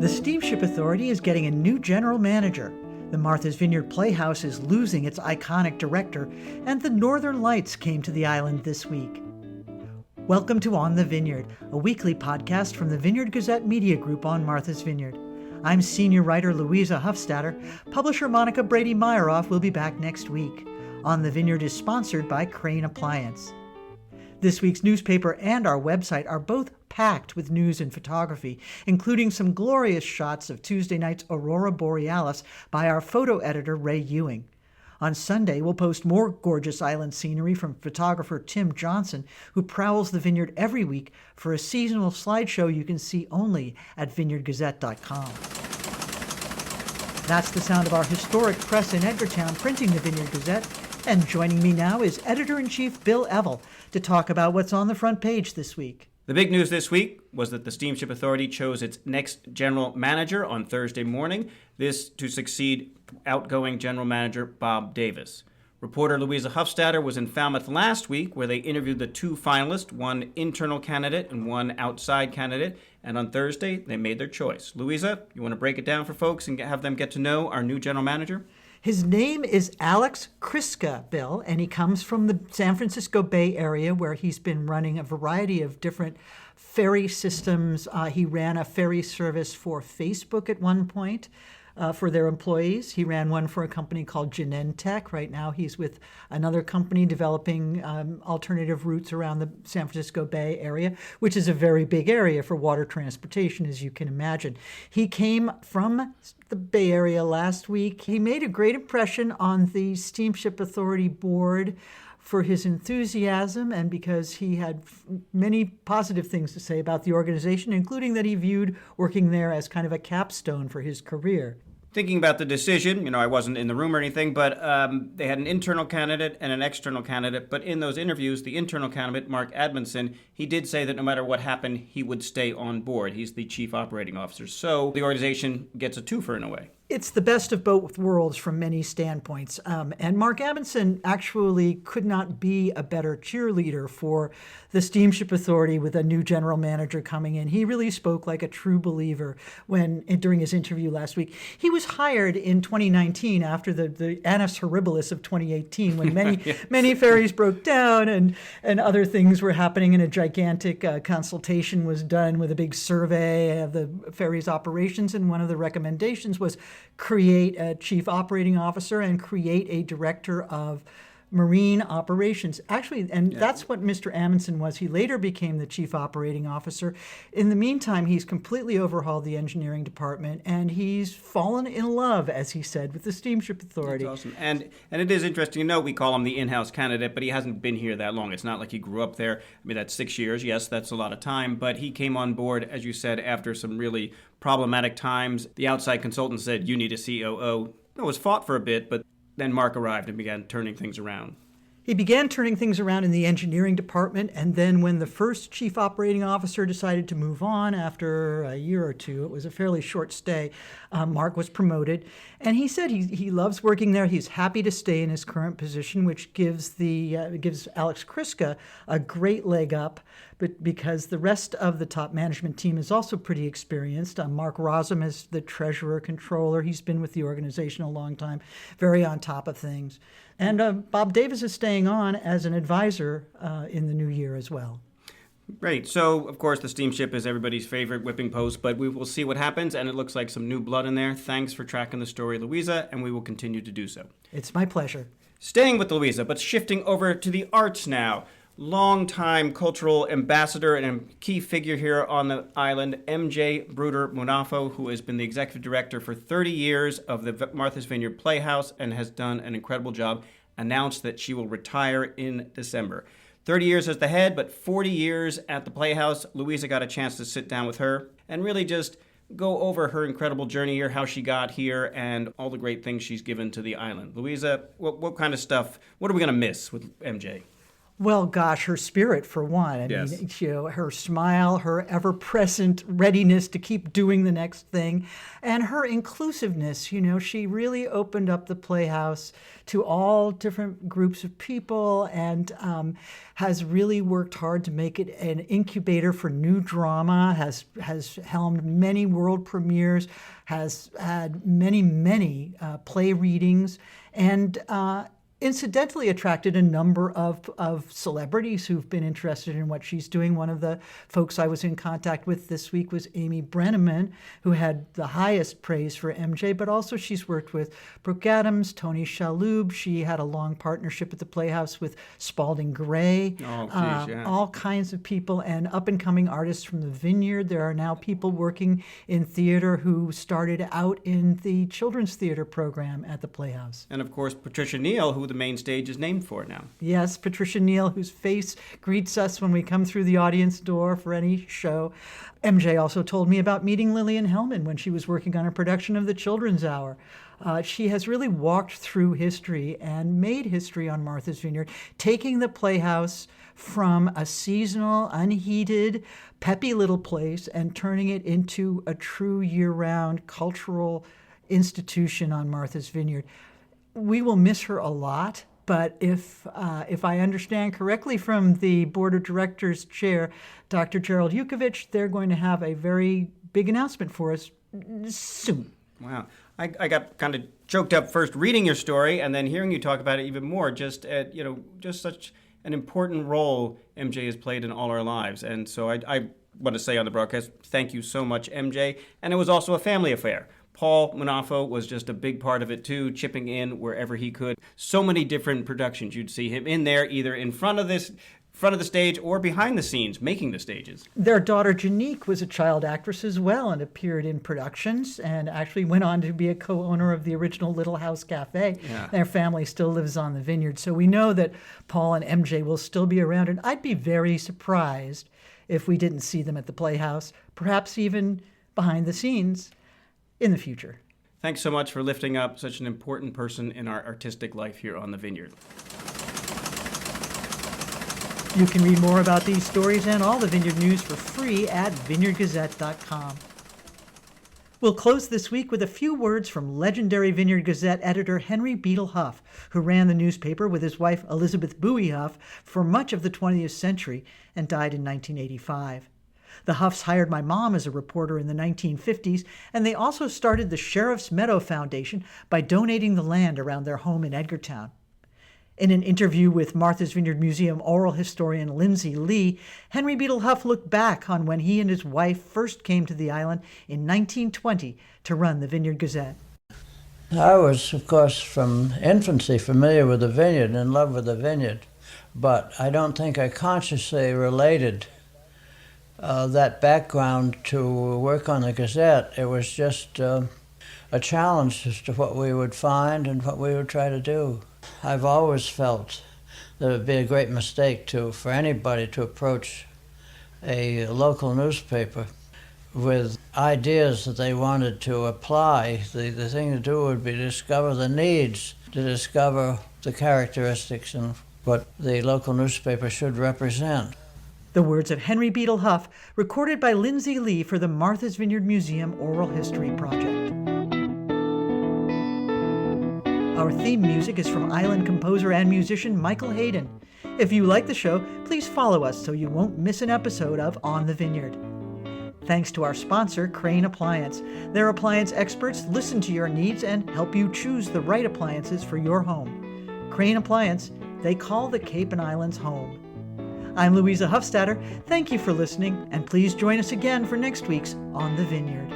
The Steamship Authority is getting a new general manager. The Martha's Vineyard Playhouse is losing its iconic director, and the Northern Lights came to the island this week. Welcome to On the Vineyard, a weekly podcast from the Vineyard Gazette Media Group on Martha's Vineyard. I'm senior writer Louisa Hufstadter. Publisher Monica Brady-Myeroff will be back next week. On the Vineyard is sponsored by Crane Appliance. This week's newspaper and our website are both packed with news and photography, including some glorious shots of Tuesday night's Aurora Borealis by our photo editor Ray Ewing. On Sunday, we'll post more gorgeous island scenery from photographer Tim Johnson, who prowls the vineyard every week for a seasonal slideshow you can see only at vineyardgazette.com. That's the sound of our historic press in Edgartown printing the Vineyard Gazette. And joining me now is Editor-in-Chief Bill Evell to talk about what's on the front page this week. The big news this week was that the Steamship Authority chose its next general manager on Thursday morning, this to succeed outgoing general manager Bob Davis. Reporter Louisa Hufstadter was in Falmouth last week, where they interviewed the two finalists, one internal candidate and one outside candidate, and on Thursday they made their choice. Louisa, you want to break it down for folks and have them get to know our new general manager? His name is Alex Kryska, Bill, and he comes from the San Francisco Bay Area, where he's been running a variety of different ferry systems. He ran a ferry service for Facebook at one point for their employees. He ran one for a company called Genentech. Right now he's with another company developing alternative routes around the San Francisco Bay Area, which is a very big area for water transportation, as you can imagine. He came from the Bay Area last week. He made a great impression on the Steamship Authority board for his enthusiasm and because he had many positive things to say about the organization, including that he viewed working there as kind of a capstone for his career. Thinking about the decision, I wasn't in the room or anything, but they had an internal candidate and an external candidate. But in those interviews, the internal candidate, Mark Admonson, he did say that no matter what happened, he would stay on board. He's the chief operating officer. So the organization gets a twofer in a way. It's the best of both worlds from many standpoints. And Mark Admonson actually could not be a better cheerleader for the Steamship Authority with a new general manager coming in. He really spoke like a true believer during his interview last week. He was hired in 2019 after the annus horribilis of 2018, when many ferries broke down and other things were happening, and a gigantic consultation was done with a big survey of the ferry's operations. And one of the recommendations was create a chief operating officer and create a director of marine operations. Actually, that's what Mr. Amundsen was. He later became the chief operating officer. In the meantime, he's completely overhauled the engineering department, and he's fallen in love, as he said, with the Steamship Authority. That's awesome. And it is interesting to know, we call him the in-house candidate, but he hasn't been here that long. It's not like he grew up there. That's 6 years. Yes, that's a lot of time. But he came on board, as you said, after some really problematic times. The outside consultant said, you need a COO. It was fought for a bit, but then Mark arrived and began turning things around. He began turning things around in the engineering department, and then when the first chief operating officer decided to move on after a year or two, it was a fairly short stay, Mark was promoted. And he said he loves working there. He's happy to stay in his current position, which gives Alex Kryska a great leg up, but because the rest of the top management team is also pretty experienced. Mark Rossum is the treasurer controller. He's been with the organization a long time, very on top of things. And Bob Davis is staying on as an advisor in the new year as well. Great. So, of course, the steamship is everybody's favorite whipping post, but we will see what happens, and it looks like some new blood in there. Thanks for tracking the story, Louisa, and we will continue to do so. It's my pleasure. Staying with Louisa, but shifting over to the arts now. Longtime cultural ambassador and a key figure here on the island, MJ Bruder Munafo, who has been the executive director for 30 years of the Martha's Vineyard Playhouse and has done an incredible job, announced that she will retire in December. 30 years as the head, but 40 years at the Playhouse. Louisa got a chance to sit down with her and really just go over her incredible journey here, how she got here, and all the great things she's given to the island. Louisa, what kind of stuff, what are we going to miss with MJ? Well, gosh, her spirit, for one. I Yes. mean, her smile, her ever-present readiness to keep doing the next thing, and her inclusiveness. She really opened up the Playhouse to all different groups of people and has really worked hard to make it an incubator for new drama, has helmed many world premieres, has had many play readings, and incidentally attracted a number of celebrities who've been interested in what she's doing. One of the folks I was in contact with this week was Amy Brenneman, who had the highest praise for MJ, but also she's worked with Brooke Adams, Tony Shalhoub. She had a long partnership at the Playhouse with Spalding Gray. Oh, geez, yeah. All kinds of people and up-and-coming artists from the Vineyard. There are now people working in theater who started out in the children's theater program at the Playhouse. And of course, Patricia Neal, who the main stage is named for now. Yes, Patricia Neal, whose face greets us when we come through the audience door for any show. MJ also told me about meeting Lillian Hellman when she was working on a production of The Children's Hour. She has really walked through history and made history on Martha's Vineyard, taking the Playhouse from a seasonal, unheated, peppy little place and turning it into a true year-round cultural institution on Martha's Vineyard. We will miss her a lot, but if I understand correctly from the Board of Directors chair, Dr. Gerald Yukovich, they're going to have a very big announcement for us soon. Wow. I got kind of choked up first reading your story and then hearing you talk about it even more, just such an important role MJ has played in all our lives. And so I want to say on the broadcast, thank you so much, MJ. And it was also a family affair. Paul Munafo was just a big part of it too, chipping in wherever he could. So many different productions. You'd see him in there, either in front of the stage or behind the scenes, making the stages. Their daughter Janique was a child actress as well and appeared in productions and actually went on to be a co-owner of the original Little House Cafe. Yeah. Their family still lives on the Vineyard. So we know that Paul and MJ will still be around, and I'd be very surprised if we didn't see them at the Playhouse, perhaps even behind the scenes in the future. Thanks so much for lifting up such an important person in our artistic life here on the Vineyard. You can read more about these stories and all the Vineyard news for free at vineyardgazette.com. We'll close this week with a few words from legendary Vineyard Gazette editor Henry Beadle Huff, who ran the newspaper with his wife Elizabeth Bowie Huff for much of the 20th century and died in 1985. The Huffs hired my mom as a reporter in the 1950s, and they also started the Sheriff's Meadow Foundation by donating the land around their home in Edgartown. In an interview with Martha's Vineyard Museum oral historian Lindsay Lee, Henry Beadle Huff looked back on when he and his wife first came to the island in 1920 to run the Vineyard Gazette. I was, of course, from infancy familiar with the vineyard and in love with the vineyard, but I don't think I consciously related that background to work on the Gazette. It was just a challenge as to what we would find and what we would try to do. I've always felt that it would be a great mistake for anybody to approach a local newspaper with ideas that they wanted to apply. The thing to do would be to discover the needs, to discover the characteristics and what the local newspaper should represent. The words of Henry Beadle Huff, recorded by Lindsay Lee for the Martha's Vineyard Museum Oral History Project. Our theme music is from island composer and musician Michael Hayden. If you like the show, please follow us so you won't miss an episode of On the Vineyard. Thanks to our sponsor, Crane Appliance. Their appliance experts listen to your needs and help you choose the right appliances for your home. Crane Appliance, they call the Cape and Islands home. I'm Louisa Huffstadter. Thank you for listening, and please join us again for next week's On the Vineyard.